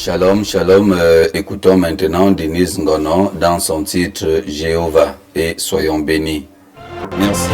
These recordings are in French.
Shalom, shalom. Écoutons maintenant Denise Ngono dans son titre Jéhovah et soyons bénis. Merci.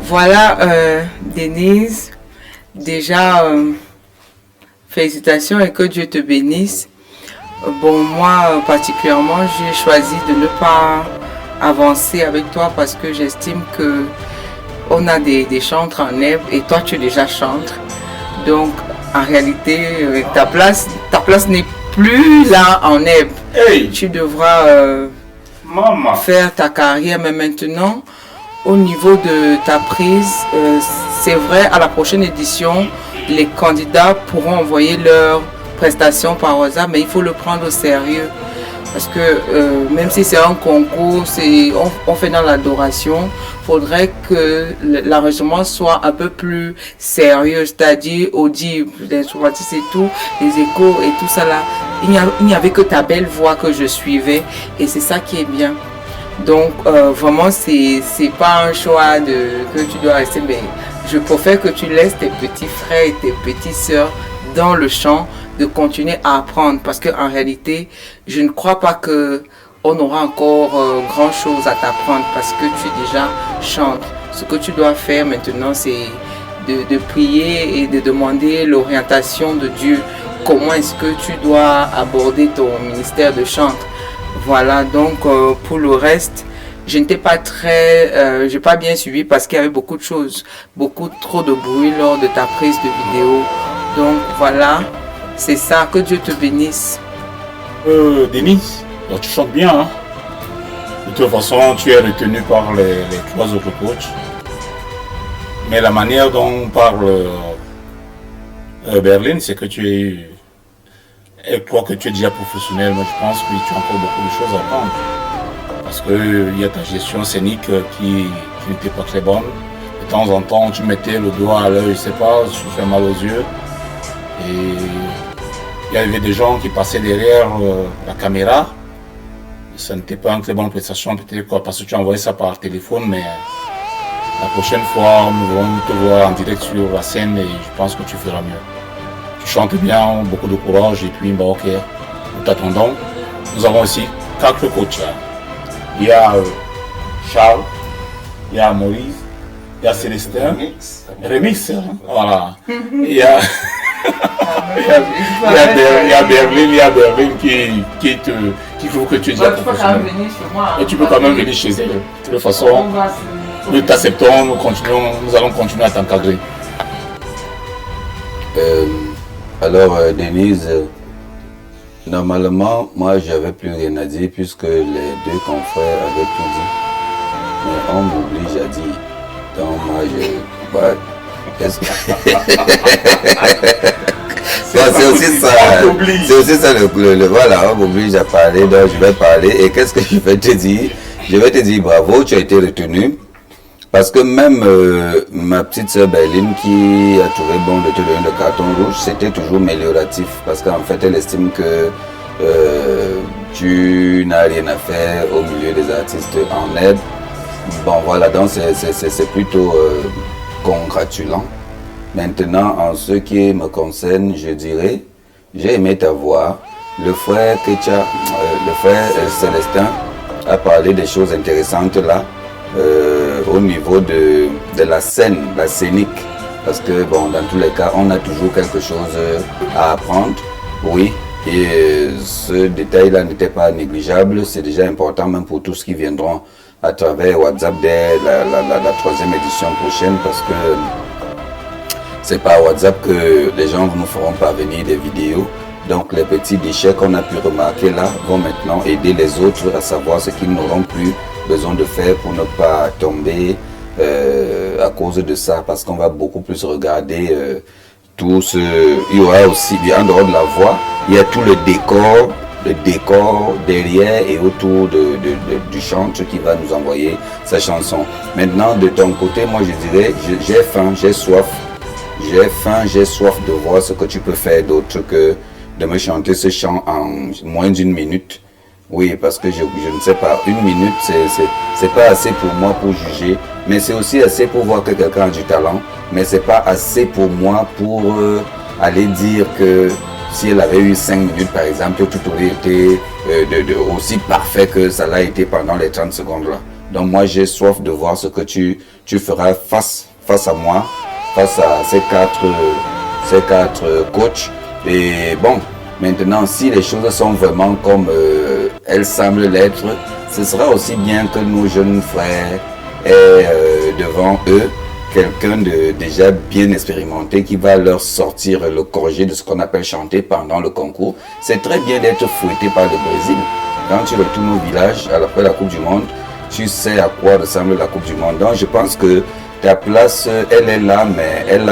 Voilà, Denise, déjà, félicitations et que Dieu te bénisse. Bon, moi, particulièrement, j'ai choisi de ne pas avancer avec toi parce que j'estime que on a des chantres en herbe et toi, tu es déjà chantre. Donc, en réalité, ta place n'est plus là en herbe. Hey. Tu devras faire ta carrière, mais maintenant, au niveau de ta prise, c'est vrai, à la prochaine édition, les candidats pourront envoyer leurs prestations par WhatsApp, mais il faut le prendre au sérieux. Parce que même si c'est un concours, on fait dans l'adoration, il faudrait que l'enregistrement soit un peu plus sérieux, c'est-à-dire audible, les souratistes et tout, les échos et tout ça là. Il n'y avait que ta belle voix que je suivais et c'est ça qui est bien. Donc vraiment c'est pas un choix que tu dois rester, mais je préfère que tu laisses tes petits frères et tes petites sœurs dans le chant de continuer à apprendre parce qu'en réalité je ne crois pas que on aura encore grand chose à t'apprendre parce que tu es déjà chantre. Ce que tu dois faire maintenant c'est de prier et de demander l'orientation de Dieu. Comment est-ce que tu dois aborder ton ministère de chantre? Voilà, donc pour le reste, je n'étais pas j'ai pas bien suivi parce qu'il y avait beaucoup de choses, beaucoup trop de bruit lors de ta prise de vidéo. Donc voilà, c'est ça, que Dieu te bénisse. Denise, tu chantes bien, hein? De toute façon, tu es retenu par les 3 autres coachs. Mais la manière dont parle Berlin, c'est que elle croit que tu es déjà professionnel, mais je pense que tu as encore beaucoup de choses à apprendre. Parce qu'il y a ta gestion scénique qui n'était pas très bonne. De temps en temps, tu mettais le doigt à l'œil, je ne sais pas, tu fais mal aux yeux. Et il y avait des gens qui passaient derrière la caméra. Ça n'était pas une très bonne prestation, peut-être quoi, parce que tu as envoyé ça par téléphone, mais la prochaine fois, nous allons te voir en direct sur la scène et je pense que tu feras mieux. Tu chantes bien, beaucoup de courage et puis bah, ok, nous t'attendons. Nous avons aussi 4 coachs. Il y a Charles, il y a Maurice, il y a Célestin, Remix, hein, voilà. Il y a Berlin qui faut que tu es déjà professionnel. Et tu peux quand même venir chez elle. De toute façon, nous t'acceptons, nous allons continuer à t'encadrer. Alors, Denise, normalement, moi, j'avais plus rien à dire puisque les deux confrères avaient tout dit. Mais on m'oblige à dire. Donc, moi, qu'est-ce que... c'est aussi ça. C'est aussi ça voilà, on m'oblige à parler, donc je vais parler. Et qu'est-ce que je vais te dire? Je vais te dire bravo, tu as été retenu. Parce que même ma petite sœur Berline qui a trouvé bon de te donner le carton rouge, c'était toujours amélioratif. Parce qu'en fait, elle estime que tu n'as rien à faire au milieu des artistes en aide. Bon voilà, donc c'est plutôt congratulant. Maintenant, en ce qui me concerne, je dirais, j'ai aimé ta voix. Le frère Kecha, le frère Célestin a parlé des choses intéressantes là. Au niveau de la scène, la scénique, parce que bon, dans tous les cas, on a toujours quelque chose à apprendre, oui, et ce détail-là n'était pas négligeable, c'est déjà important même pour tous qui viendront à travers WhatsApp dès la troisième édition prochaine, parce que c'est par WhatsApp que les gens nous feront parvenir des vidéos. Donc les petits déchets qu'on a pu remarquer là vont maintenant aider les autres à savoir ce qu'ils n'auront plus besoin de faire pour ne pas tomber à cause de ça, parce qu'on va beaucoup plus regarder tout ce... Il y aura aussi, en dehors de la voix, il y a tout le décor derrière et autour du chanteur qui va nous envoyer sa chanson. Maintenant, de ton côté, moi je dirais, j'ai faim, j'ai soif. J'ai faim, j'ai soif de voir ce que tu peux faire d'autre que de me chanter ce chant en moins d'une minute. Oui, parce que je ne sais pas, une minute, c'est pas assez pour moi pour juger, mais c'est aussi assez pour voir que quelqu'un a du talent, mais c'est pas assez pour moi pour aller dire que si elle avait eu 5 minutes par exemple, tout aurait été aussi parfait que ça l'a été pendant les 30 secondes là. Donc moi j'ai soif de voir ce que tu feras face à moi, face à ces quatre coachs. Et bon, maintenant, si les choses sont vraiment comme elles semblent l'être, ce sera aussi bien que nos jeunes frères aient devant eux quelqu'un de déjà bien expérimenté qui va leur sortir le corrigé de ce qu'on appelle chanter pendant le concours. C'est très bien d'être fouetté par le Brésil. Quand tu retournes au village après la Coupe du Monde, tu sais à quoi ressemble la Coupe du Monde. Donc je pense que ta place, elle est là, mais elle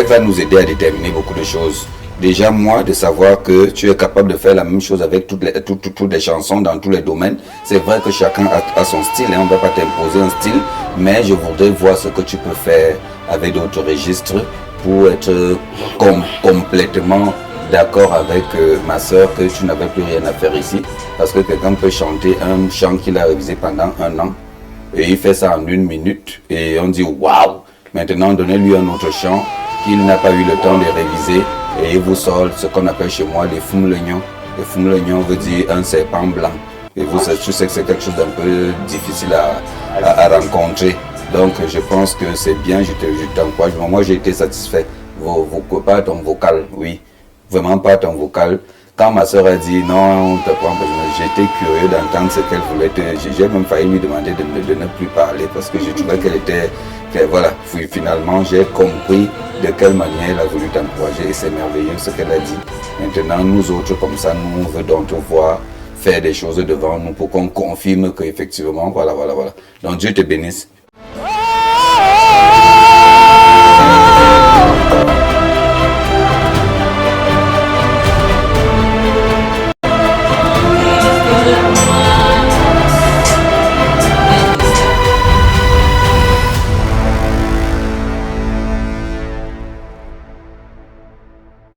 va nous aider à déterminer beaucoup de choses. Déjà, moi, de savoir que tu es capable de faire la même chose avec toutes les chansons dans tous les domaines. C'est vrai que chacun a son style, et on ne va pas t'imposer un style, mais je voudrais voir ce que tu peux faire avec d'autres registres pour être complètement d'accord avec ma soeur que tu n'avais plus rien à faire ici. Parce que quelqu'un peut chanter un chant qu'il a révisé pendant 1 an, et il fait ça en 1 minute, et on dit waouh! Maintenant, donnez-lui un autre chant qu'il n'a pas eu le temps de réviser et il vous sort ce qu'on appelle chez moi des fumlegnon. Les fumlegnon veut dire un serpent blanc. Et vous, tu sais que c'est quelque chose d'un peu difficile à rencontrer. Donc, je pense que c'est bien, je t'encourage. Moi, j'ai été satisfait. Pas ton vocal, oui. Vraiment pas ton vocal. Quand ma soeur a dit non, on te prend, j'étais curieux d'entendre ce qu'elle voulait. J'ai même failli lui demander de ne plus parler parce que je trouvais qu'elle était... Voilà, finalement j'ai compris de quelle manière elle a voulu t'encourager et c'est merveilleux ce qu'elle a dit. Maintenant, nous autres, comme ça, nous voulons te voir faire des choses devant nous pour qu'on confirme qu'effectivement, voilà. Donc Dieu te bénisse.